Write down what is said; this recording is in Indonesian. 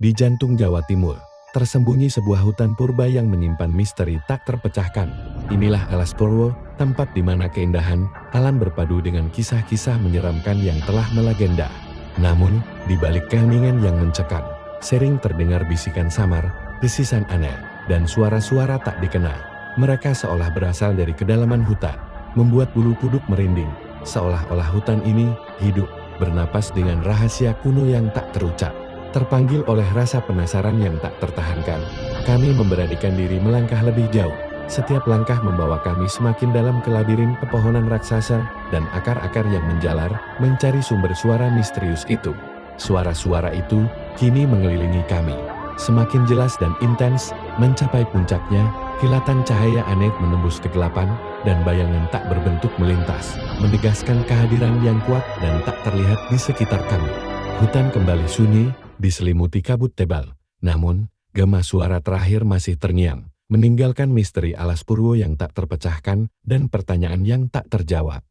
Di jantung Jawa Timur, tersembunyi sebuah hutan purba yang menyimpan misteri tak terpecahkan. Inilah Alas Purwo, tempat di mana keindahan alam berpadu dengan kisah-kisah menyeramkan yang telah melegenda. Namun, di balik keheningan yang mencekam, sering terdengar bisikan samar, desisan aneh, dan suara-suara tak dikenal. Mereka seolah berasal dari kedalaman hutan, membuat bulu kuduk merinding, seolah-olah hutan ini hidup, bernapas dengan rahasia kuno yang tak terucap. Terpanggil oleh rasa penasaran yang tak tertahankan, kami memberanikan diri melangkah lebih jauh. Setiap langkah membawa kami semakin dalam ke labirin pepohonan raksasa dan akar-akar yang menjalar, mencari sumber suara misterius itu. Suara-suara itu kini mengelilingi kami, semakin jelas dan intens, mencapai puncaknya. Kilatan cahaya aneh menembus kegelapan, dan bayangan tak berbentuk melintas, menegaskan kehadiran yang kuat dan tak terlihat di sekitar kami. Hutan kembali sunyi, diselimuti kabut tebal. Namun, gema suara terakhir masih terngiang, meninggalkan misteri Alas Purwo yang tak terpecahkan dan pertanyaan yang tak terjawab.